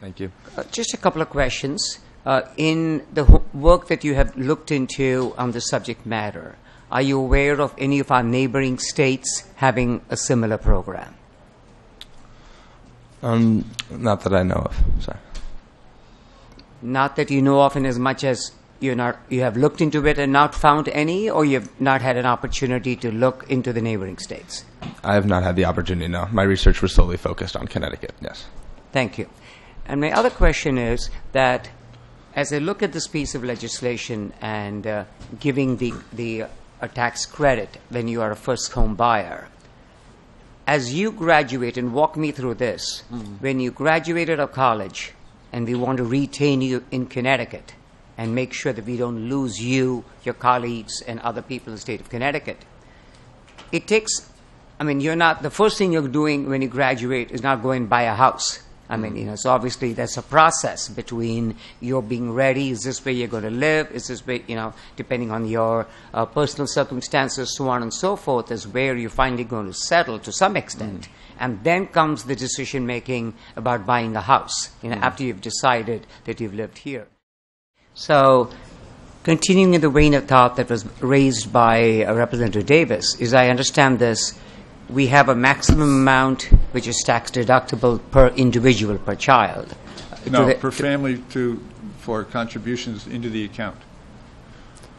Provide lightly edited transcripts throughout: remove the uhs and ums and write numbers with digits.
Thank you. Just a couple of questions. In the work that you have looked into on the subject matter, are you aware of any of our neighboring states having a similar program? Not that I know of. Sorry. Not that you know of, in as much as you have looked into it and not found any, or you have not had an opportunity to look into the neighboring states? I have not had the opportunity, no. My research was solely focused on Connecticut, yes. Thank you. And my other question is that as I look at this piece of legislation and giving a tax credit when you are a first home buyer, as you graduate, and walk me through this, when you graduated of college and we want to retain you in Connecticut and make sure that we don't lose you, your colleagues, and other people in the state of Connecticut, it takes, you're not, the first thing you're doing when you graduate is not going to buy a house. So obviously there's a process between your being ready, is this where you're going to live, is this where, depending on your personal circumstances, so on and so forth, is where you're finally going to settle to some extent. And then comes the decision making about buying a house, after you've decided that you've lived here. So continuing in the vein of thought that was raised by Representative Davis, as I understand this, we have a maximum amount which is tax deductible per individual, per child. No, per family for contributions into the account.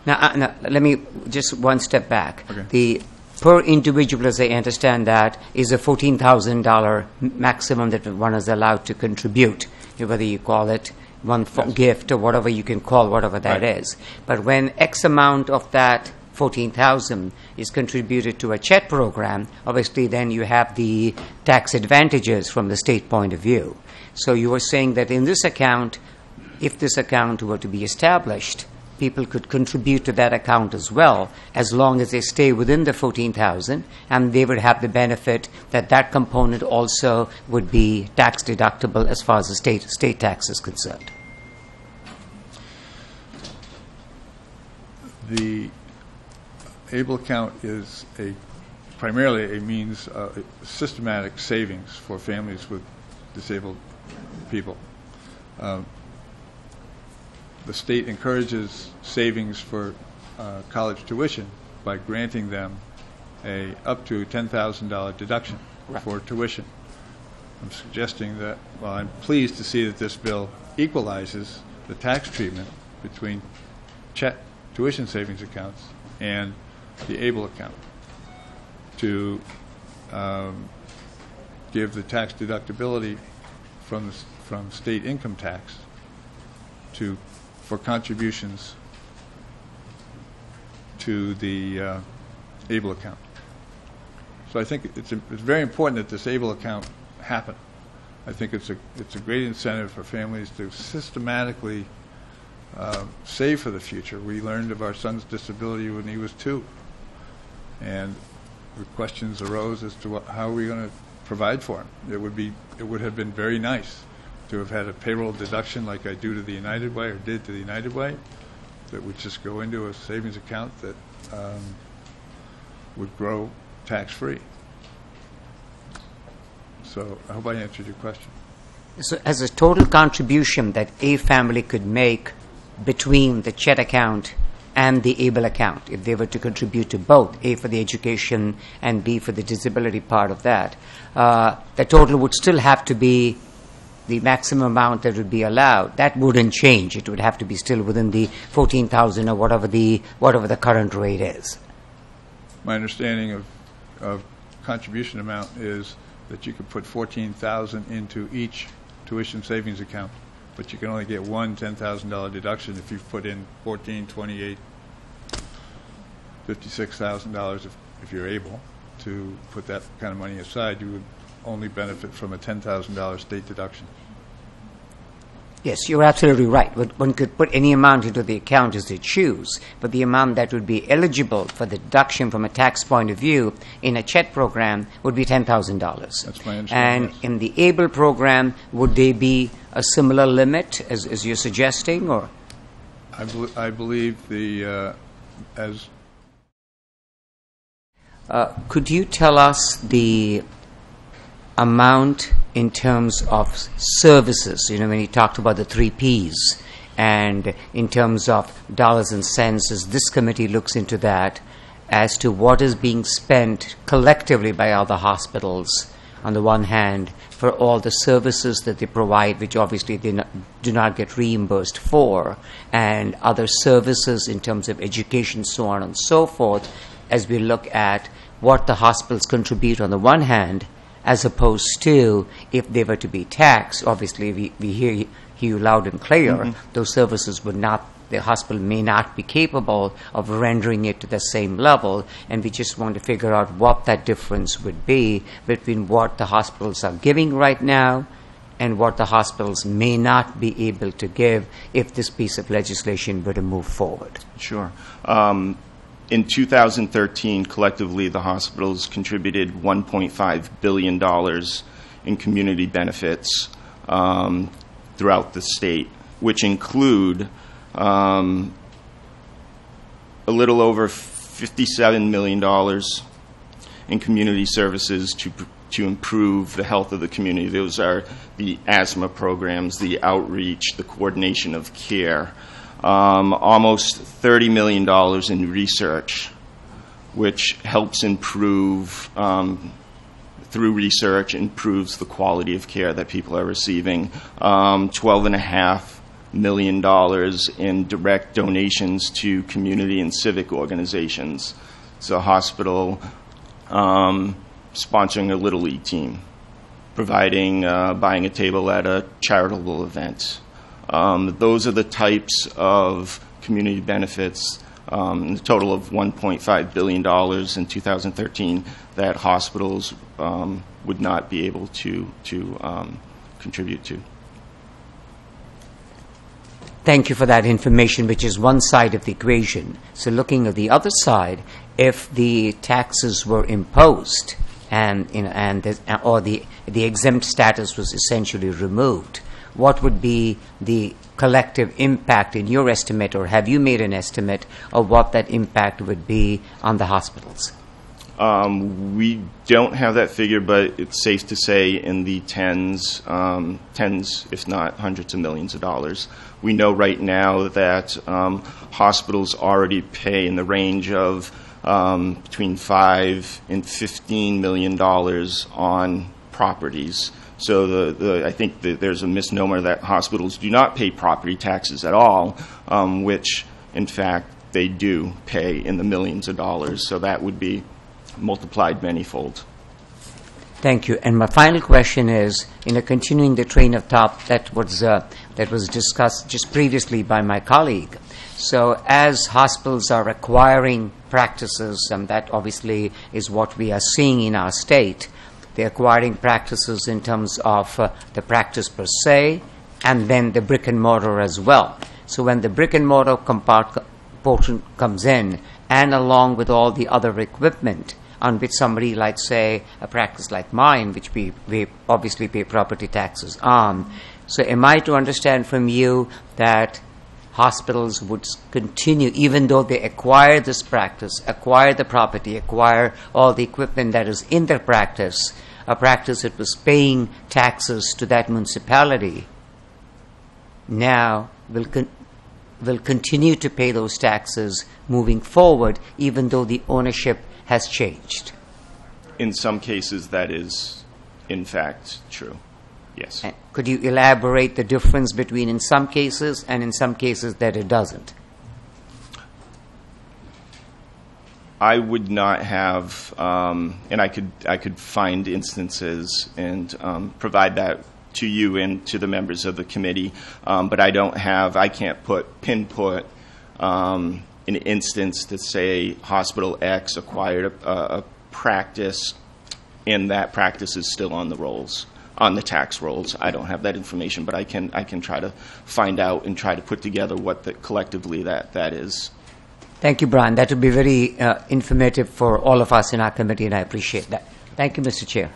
Now, let me just one step back. Okay. The per individual, as I understand that, is a $14,000 maximum that one is allowed to contribute, whether you call it gift or whatever you can call whatever that is. But when X amount of that 14,000 is contributed to a CHET program, obviously then you have the tax advantages from the state point of view. So you were saying that in this account, if this account were to be established, people could contribute to that account as well, as long as they stay within the 14,000, and they would have the benefit that that component also would be tax deductible as far as the state tax is concerned. The ABLE account is primarily a means of systematic savings for families with disabled people. The state encourages savings for college tuition by granting them a up to $10,000 deduction for tuition. I'm suggesting that, well, I'm pleased to see that this bill equalizes the tax treatment between CHET tuition savings accounts and the ABLE account to give the tax deductibility from state income tax for contributions to the ABLE account. So I think it's very important that this ABLE account happen. I think it's a great incentive for families to systematically save for the future. We learned of our son's disability when he was 2, and the questions arose as to how are we going to provide for him. It would have been very nice to have had a payroll deduction like I do to the United Way, or did to the United Way, that would just go into a savings account that would grow tax-free. So I hope I answered your question. So as a total contribution that a family could make between the CHET account and the ABLE account, if they were to contribute to both, A for the education and B for the disability part of that, the total would still have to be the maximum amount that would be allowed. That wouldn't change. It would have to be still within the 14,000 or whatever the current rate is. My understanding of contribution amount is that you could put 14,000 into each tuition savings account, but you can only get one $10,000 deduction if you put in $14,000, $28,000, $56,000 if you're able to put that kind of money aside. You would only benefit from a $10,000 state deduction. Yes, you're absolutely right. One could put any amount into the account as they choose, but the amount that would be eligible for the deduction from a tax point of view in a CHET program would be $10,000. That's my understanding. And yes. in the ABLE program, would they be a similar limit as you're suggesting, or? I believe Could you tell us the amount in terms of services, when he talked about the 3 Ps, and in terms of dollars and cents, as this committee looks into that, as to what is being spent collectively by other hospitals, on the one hand, for all the services that they provide, which obviously they do not get reimbursed for, and other services in terms of education, so on and so forth, as we look at what the hospitals contribute on the one hand, as opposed to if they were to be taxed. Obviously, we hear you loud and clear, those services would not, the hospital may not be capable of rendering it to the same level, and we just want to figure out what that difference would be between what the hospitals are giving right now and what the hospitals may not be able to give if this piece of legislation were to move forward. Sure. In 2013, collectively, the hospitals contributed $1.5 billion in community benefits throughout the state, which include a little over $57 million in community services to improve the health of the community. Those are the asthma programs, the outreach, the coordination of care. Almost $30 million in research, which helps improve, through research, improves the quality of care that people are receiving. $12.5 million in direct donations to community and civic organizations. So a hospital sponsoring a Little League team, providing, buying a table at a charitable event. Those are the types of community benefits, a total of $1.5 billion in 2013 that hospitals would not be able to contribute to. Thank you for that information, which is one side of the equation. So looking at the other side, if the taxes were imposed or the exempt status was essentially removed, what would be the collective impact in your estimate, or have you made an estimate of what that impact would be on the hospitals? We don't have that figure, but it's safe to say in the tens, if not hundreds of millions of dollars. We know right now that hospitals already pay in the range of between $5 and $15 million on properties. So I think that there's a misnomer that hospitals do not pay property taxes at all, which in fact they do pay in the millions of dollars. So that would be multiplied manyfold. Thank you. And my final question is, continuing the train of thought that was discussed just previously by my colleague. So as hospitals are acquiring practices, and that obviously is what we are seeing in our state, they're acquiring practices in terms of the practice per se, and then the brick and mortar as well. So when the brick and mortar portion comes in, and along with all the other equipment on which somebody like, say, a practice like mine, which we obviously pay property taxes on. So am I to understand from you that hospitals would continue, even though they acquire this practice, acquire the property, acquire all the equipment that is in their practice, a practice that was paying taxes to that municipality, now will continue to pay those taxes moving forward, even though the ownership has changed? In some cases, that is, in fact, true. Yes. And could you elaborate the difference between in some cases and in some cases that it doesn't? I would not have, and I could find instances and provide that to you and to the members of the committee, but I can't pinpoint an instance to say Hospital X acquired a practice and that practice is still on the rolls, on the tax rolls. I don't have that information, but I can try to find out and try to put together what collectively that is. Thank you, Brian. That would be very informative for all of us in our committee, and I appreciate that. Thank you, Mr. Chair.